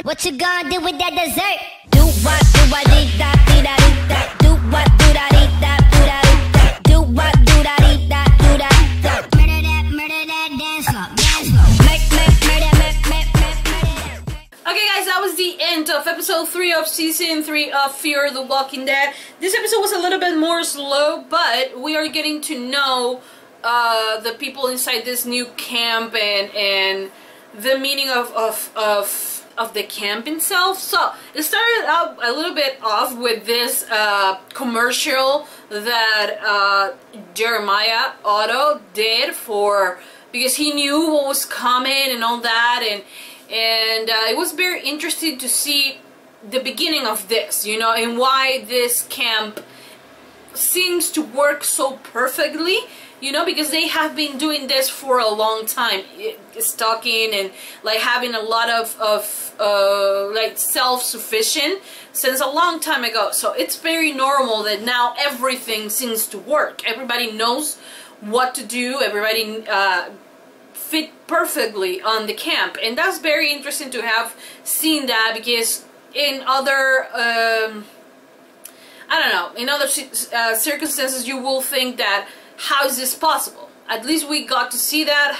What you gonna do with that dessert? Do what dee da dee da dee da. Do what do da dee da do da dee da. Do what do da dee da do da dee da. Murder that dance floor, dance floor. Murder. Okay guys, that was the end of episode 3 of season 3 of Fear the Walking Dead. This episode was a little bit more slow, but we are getting to know the people inside this new camp and the meaning of the camp itself. So it started out a little bit off with this commercial that Jeremiah Otto did because he knew what was coming and all that, and it was very interesting to see the beginning of this, you know, and why this camp seems to work so perfectly. You know, because they have been doing this for a long time, stalking and like having a lot of like self-sufficient since a long time ago. So it's very normal that now everything seems to work. Everybody knows what to do. Everybody fit perfectly on the camp, and that's very interesting to have seen that, because in other I don't know, in other circumstances you will think that, how is this possible? At least we got to see that,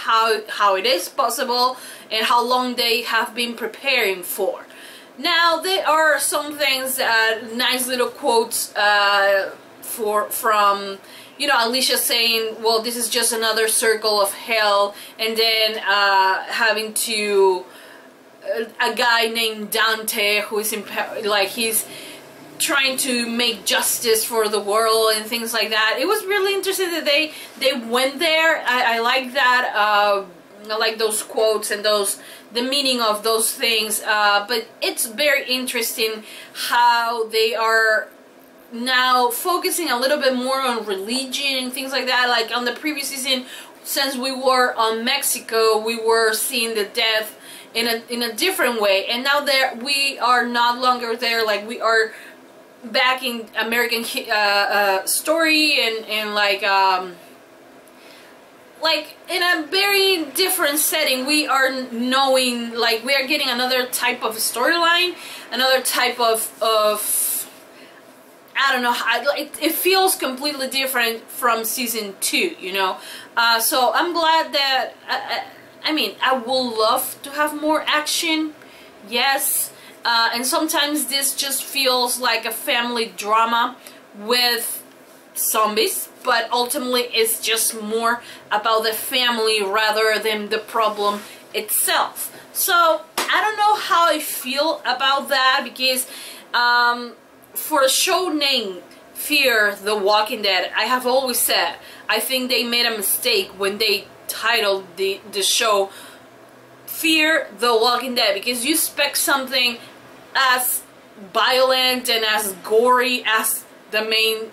how it is possible and how long they have been preparing for. Now there are some things, nice little quotes from, you know, Alicia saying, well, this is just another circle of hell, and then having to a guy named Dante who is like he's trying to make justice for the world and things like that. It was really interesting that they went there. I like that. I like those quotes and the meaning of those things. But it's very interesting how they are now focusing a little bit more on religion and things like that. Like on the previous season, since we were on Mexico, we were seeing the death in a different way, and now we are not longer there. Like we are back in American story and like in a very different setting. We are knowing, like, we are getting another type of storyline, another type of I don't know, it feels completely different from season 2, you know. So I'm glad that I mean, I would love to have more action, yes. And sometimes this just feels like a family drama with zombies, but ultimately it's just more about the family rather than the problem itself. So I don't know how I feel about that, because for a show named Fear the Walking Dead, I have always said I think they made a mistake when they titled the show Fear the Walking Dead, because you expect something as violent and as gory as the main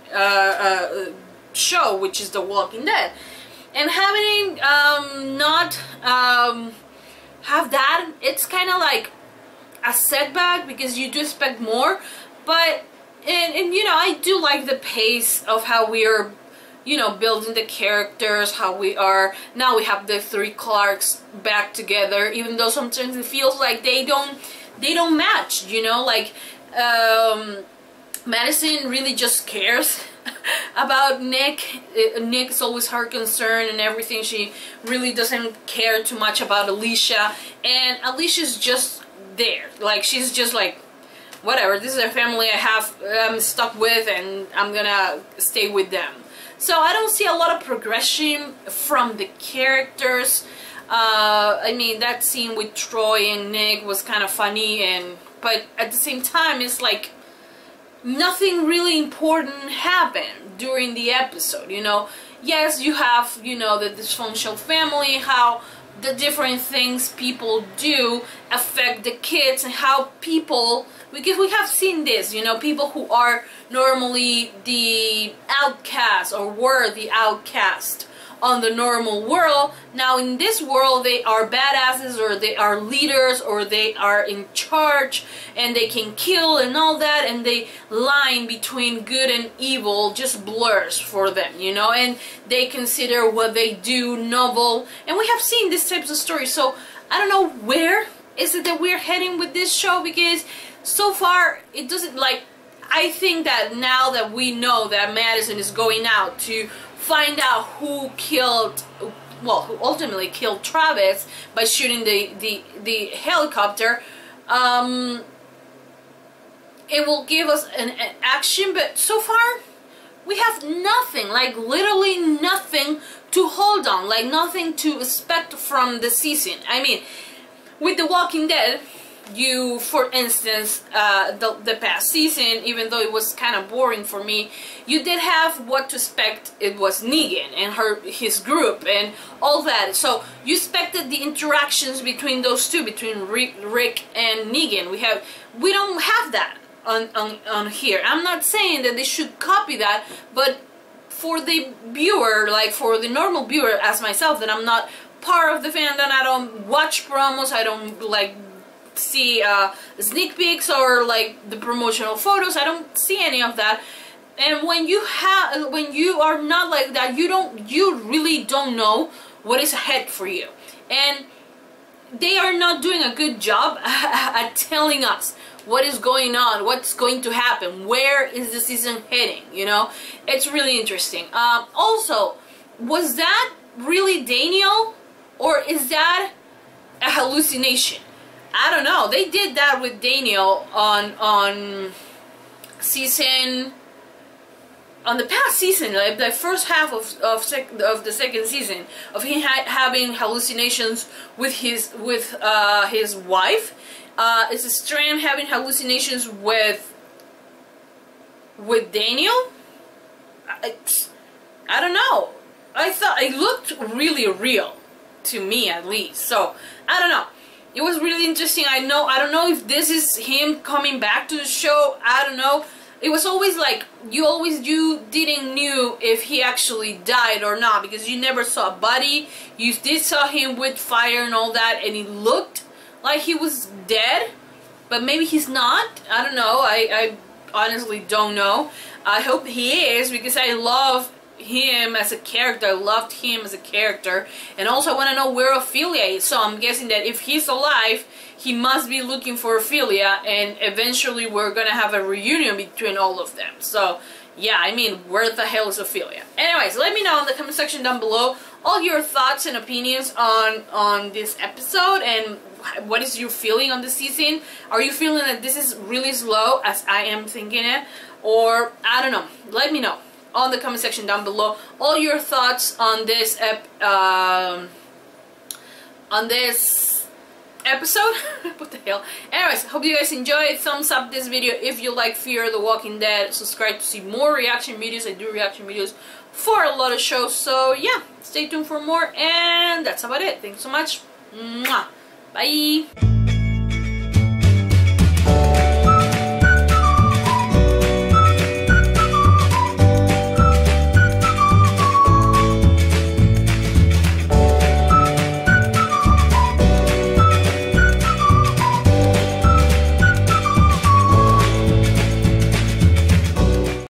show, which is The Walking Dead, and having not have that, it's kind of like a setback, because you do expect more. But and you know, I do like the pace of how we are, you know, building the characters, how we are now. We have the 3 Clarks back together, even though sometimes it feels like they don't match, you know, like Madison really just cares about Nick. Nick's always her concern and everything. She really doesn't care too much about Alicia, and Alicia's just there, like she's just like, whatever, this is a family I'm stuck with, and I'm gonna stay with them. So I don't see a lot of progression from the characters. I mean, that scene with Troy and Nick was kind of funny, but at the same time, it's like nothing really important happened during the episode, you know. Yes, you have, you know, the dysfunctional family, how the different things people do affect the kids, and how people, because we have seen this, you know, people who are normally the outcast or were the outcast on the normal world, now in this world they are badasses, or they are leaders, or they are in charge, and they can kill and all that, and the line between good and evil just blurs for them, you know, and they consider what they do noble. And we have seen these types of stories, so I don't know where is it that we're heading with this show? Because so far it doesn't, like, I think that now that we know that Madison is going out to find out who killed, well, who ultimately killed Travis by shooting the helicopter, it will give us an action, but so far we have nothing, like literally nothing to hold on, like nothing to expect from the season. I mean, with The Walking Dead, you, for instance, the past season, even though it was kind of boring for me, you did have what to expect. It was Negan and his group and all that. So you expected the interactions between those two, between Rick and Negan. We don't have that on here. I'm not saying that they should copy that, but for the viewer, like for the normal viewer as myself, that I'm not part of the fandom, I don't watch promos, I don't like see sneak peeks or like the promotional photos, I don't see any of that. And when you are not like that, you really don't know what is ahead for you. And they are not doing a good job at telling us what is going on, what's going to happen, where is the season heading, you know? It's really interesting. Also, was that really Daniel, or is that a hallucination? I don't know. They did that with Daniel on the past season, like the first half of the second season, of him having hallucinations with his wife. Is Strand having hallucinations with Daniel? I don't know. I thought it looked really real to me, at least. So I don't know. It was really interesting. I don't know if this is him coming back to the show. I don't know. It was always like you didn't knew if he actually died or not, because you never saw a body. You did saw him with fire and all that, and it looked like he was dead, but maybe he's not. I don't know. I honestly don't know. I hope he is, because I love him as a character. I loved him as a character, and also I want to know where Ophelia is. So I'm guessing that if he's alive, he must be looking for Ophelia, and eventually we're gonna have a reunion between all of them. So yeah, I mean, where the hell is Ophelia? Anyways, let me know in the comment section down below all your thoughts and opinions on this episode, and what is your feeling on the season. Are you feeling that this is really slow, as I am thinking it, or I don't know? Let me know on the comment section down below all your thoughts on this episode. What the hell? Anyways, hope you guys enjoyed. Thumbs up this video if you like Fear the Walking Dead. Subscribe to see more reaction videos. I do reaction videos for a lot of shows, so yeah, stay tuned for more. And that's about it. Thanks so much. Mwah. Bye.